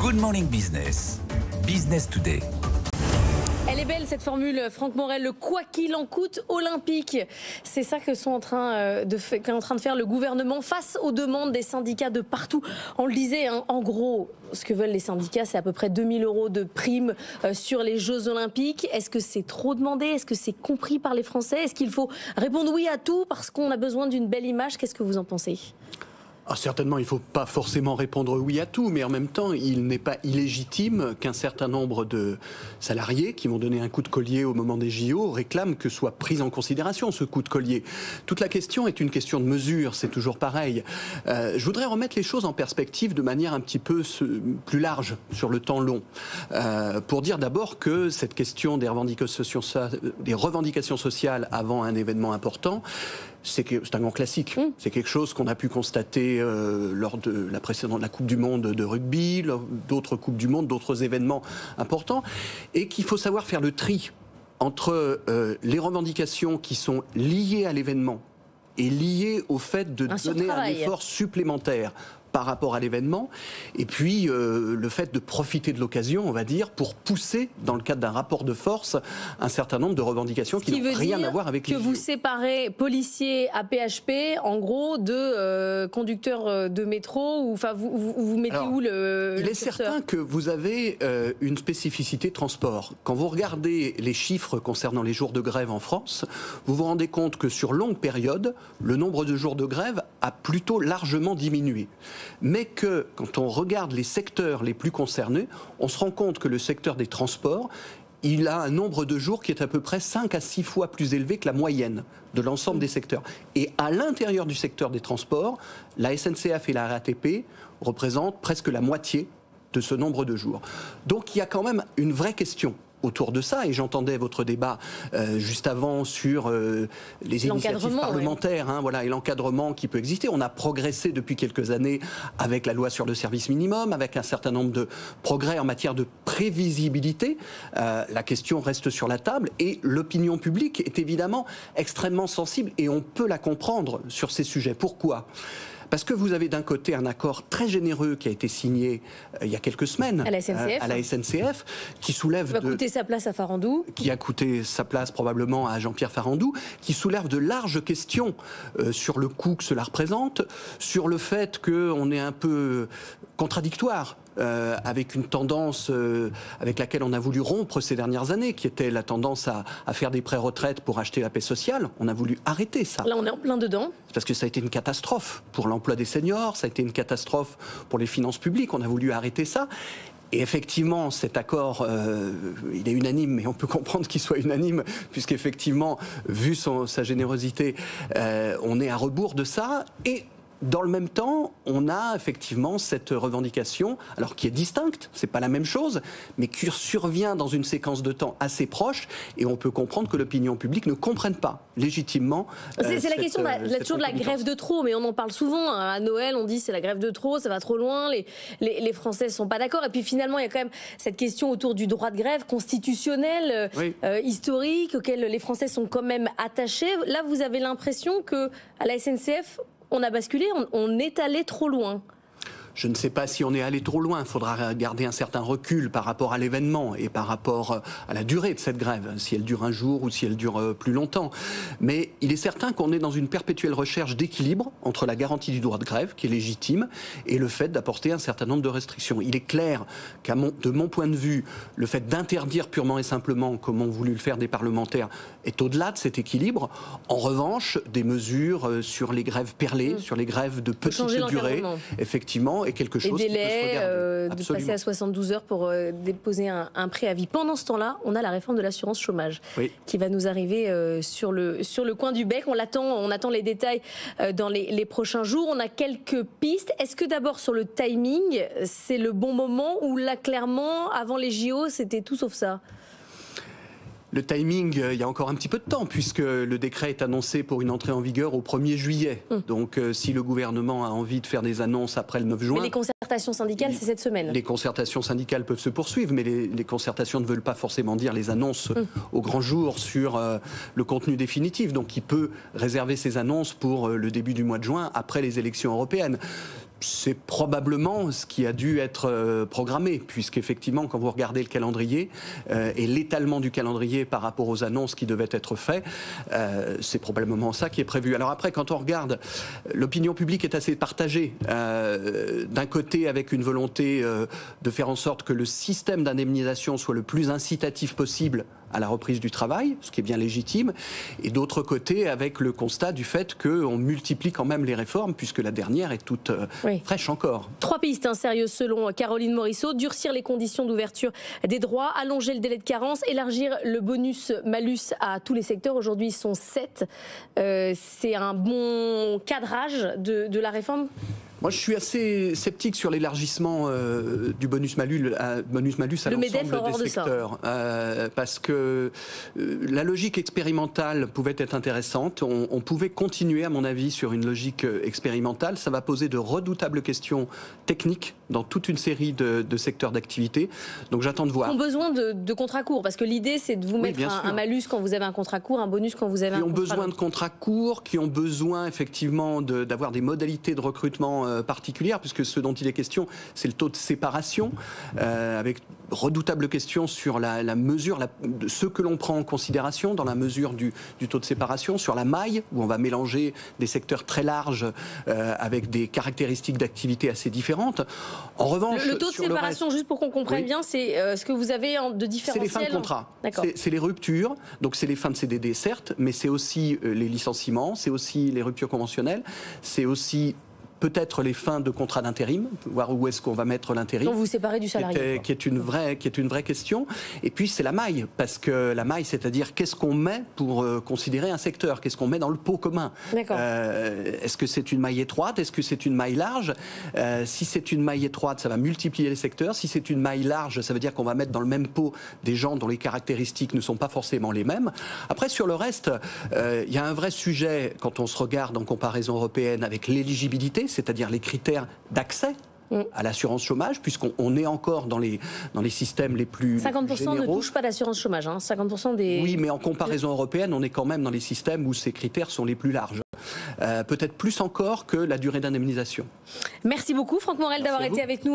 Good Morning Business. Business Today. Elle est belle cette formule, Franck Morel, le quoi qu'il en coûte olympique. C'est ça que qu'est en train de faire le gouvernement face aux demandes des syndicats de partout. On le disait, hein, en gros, ce que veulent les syndicats, c'est à peu près 2 000 € de primes sur les Jeux Olympiques. Est-ce que c'est trop demandé? Est-ce que c'est compris par les Français? Est-ce qu'il faut répondre oui à tout parce qu'on a besoin d'une belle image? Qu'est-ce que vous en pensez? Certainement, il ne faut pas forcément répondre oui à tout, mais en même temps, il n'est pas illégitime qu'un certain nombre de salariés qui vont donner un coup de collier au moment des JO réclament que soit pris en considération ce coup de collier. Toute la question est une question de mesure, c'est toujours pareil. Je voudrais remettre les choses en perspective de manière un petit peu plus large, sur le temps long, pour dire d'abord que cette question des revendications sociales avant un événement important, c'est un grand classique. C'est quelque chose qu'on a pu constater lors de la précédente Coupe du Monde de rugby, lors d'autres Coupes du Monde, d'autres événements importants, et qu'il faut savoir faire le tri entre les revendications qui sont liées à l'événement et liées au fait de donner un effort supplémentaire par rapport à l'événement, et puis le fait de profiter de l'occasion, on va dire, pour pousser, dans le cadre d'un rapport de force, un certain nombre de revendications qui n'ont rien à voir avec les JO. Que vous séparez policiers à PHP, en gros, de conducteurs de métro, ou enfin vous mettez où le Il est certain que vous avez une spécificité transport. Quand vous regardez les chiffres concernant les jours de grève en France, vous vous rendez compte que sur longue période, le nombre de jours de grève a plutôt largement diminué. Mais que, quand on regarde les secteurs les plus concernés, on se rend compte que le secteur des transports, il a un nombre de jours qui est à peu près 5 à 6 fois plus élevé que la moyenne de l'ensemble des secteurs. Et à l'intérieur du secteur des transports, la SNCF et la RATP représentent presque la moitié de ce nombre de jours. Donc il y a quand même une vraie question autour de ça, et j'entendais votre débat juste avant sur les initiatives parlementaires, et l'encadrement qui peut exister. On a progressé depuis quelques années avec la loi sur le service minimum, avec un certain nombre de progrès en matière de prévisibilité. La question reste sur la table, et l'opinion publique est évidemment extrêmement sensible, et on peut la comprendre sur ces sujets. Pourquoi ? Parce que vous avez d'un côté un accord très généreux qui a été signé il y a quelques semaines à la SNCF, qui soulève... Qui va coûter sa place à Farandou. Qui a coûté sa place probablement à Jean-Pierre Farandou, qui soulève de larges questions sur le coût que cela représente, sur le fait qu'on est un peu contradictoire avec une tendance avec laquelle on a voulu rompre ces dernières années, qui était la tendance à faire des pré-retraites pour acheter la paix sociale. On a voulu arrêter ça. Là, on est en plein dedans. Parce que ça a été une catastrophe pour l'emploi des seniors, ça a été une catastrophe pour les finances publiques. On a voulu arrêter ça. Et effectivement, cet accord, il est unanime, mais on peut comprendre qu'il soit unanime, puisqu'effectivement, vu sa générosité, on est à rebours de ça. Et dans le même temps, on a effectivement cette revendication, alors qui est distincte, c'est pas la même chose, mais qui survient dans une séquence de temps assez proche, et on peut comprendre que l'opinion publique ne comprenne pas légitimement. C'est la question toujours de la grève de trop, mais on en parle souvent. À Noël, on dit c'est la grève de trop, ça va trop loin, les Français sont pas d'accord. Et puis finalement, il y a quand même cette question autour du droit de grève constitutionnel, historique, auquel les Français sont quand même attachés. Là, vous avez l'impression que à la SNCF, on a basculé, on est allé trop loin. Je ne sais pas si on est allé trop loin. Il faudra garder un certain recul par rapport à l'événement et par rapport à la durée de cette grève, si elle dure un jour ou si elle dure plus longtemps. Mais il est certain qu'on est dans une perpétuelle recherche d'équilibre entre la garantie du droit de grève, qui est légitime, et le fait d'apporter un certain nombre de restrictions. Il est clair de mon point de vue, le fait d'interdire purement et simplement, comme ont voulu le faire des parlementaires, est au-delà de cet équilibre. En revanche, des mesures sur les grèves perlées, sur les grèves de petite durée, effectivement, est quelque chose qui peut se regarder. De passer à 72 heures pour déposer un préavis. Pendant ce temps-là, on a la réforme de l'assurance chômage qui va nous arriver sur le coin du bec. On attend les détails dans les prochains jours. On a quelques pistes. Est-ce que d'abord sur le timing, c'est le bon moment, ou là clairement avant les JO c'était tout sauf ça? Le timing, il y a encore un petit peu de temps, puisque le décret est annoncé pour une entrée en vigueur au 1er juillet. Donc si le gouvernement a envie de faire des annonces après le 9 juin... Mais les concertations syndicales, c'est cette semaine. Les concertations syndicales peuvent se poursuivre, mais les concertations ne veulent pas forcément dire les annonces au grand jour sur le contenu définitif. Donc il peut réserver ses annonces pour le début du mois de juin, après les élections européennes. C'est probablement ce qui a dû être programmé, puisqu'effectivement, quand vous regardez le calendrier et l'étalement du calendrier par rapport aux annonces qui devaient être faites, c'est probablement ça qui est prévu. Alors après, quand on regarde, l'opinion publique est assez partagée. D'un côté, avec une volonté de faire en sorte que le système d'indemnisation soit le plus incitatif possible à la reprise du travail, ce qui est bien légitime, et d'autre côté, avec le constat du fait qu'on multiplie quand même les réformes, puisque la dernière est toute fraîche encore. 3 pistes sérieuses selon Caroline Morisseau: durcir les conditions d'ouverture des droits, allonger le délai de carence, élargir le bonus-malus à tous les secteurs. Aujourd'hui, ils sont 7. C'est un bon cadrage de la réforme ? Moi, je suis assez sceptique sur l'élargissement du bonus-malus à l'ensemble des secteurs. Parce que la logique expérimentale pouvait être intéressante. On pouvait continuer, à mon avis, sur une logique expérimentale. Ça va poser de redoutables questions techniques dans toute une série de secteurs d'activité. Donc j'attends de voir. Ils ont besoin de contrats courts, parce que l'idée, c'est de vous mettre un malus quand vous avez un contrat court, un bonus quand vous avez un contrat long. Qui ont besoin de contrats courts, qui ont besoin effectivement d'avoir des modalités de recrutement particulières, puisque ce dont il est question, c'est le taux de séparation, avec redoutables questions sur la mesure, ce que l'on prend en considération dans la mesure du taux de séparation, sur la maille, où on va mélanger des secteurs très larges avec des caractéristiques d'activité assez différentes. En revanche, le taux de séparation, juste pour qu'on comprenne bien, c'est ce que vous avez de différentiel. C'est les fins de contrat. C'est les ruptures, donc c'est les fins de CDD, certes, mais c'est aussi les licenciements, c'est aussi les ruptures conventionnelles, c'est aussi peut-être les fins de contrats d'intérim, voir où est-ce qu'on va mettre l'intérim. Donc vous séparez du salarié. Qui est une vraie question. Et puis c'est la maille, parce que la maille, c'est-à-dire qu'est-ce qu'on met pour considérer un secteur, qu'est-ce qu'on met dans le pot commun. Est-ce que c'est une maille étroite, est-ce que c'est une maille large? Si c'est une maille étroite, ça va multiplier les secteurs. Si c'est une maille large, ça veut dire qu'on va mettre dans le même pot des gens dont les caractéristiques ne sont pas forcément les mêmes. Après, sur le reste, il y a un vrai sujet, quand on se regarde en comparaison européenne, avec l'éligibilité, c'est-à-dire les critères d'accès à l'assurance chômage, puisqu'on est encore dans les systèmes les plus 50% généraux. ne touchent pas d'assurance chômage, 50% des... Oui, mais en comparaison européenne, on est quand même dans les systèmes où ces critères sont les plus larges. Peut-être plus encore que la durée d'indemnisation. Merci beaucoup Franck Morel d'avoir été avec nous.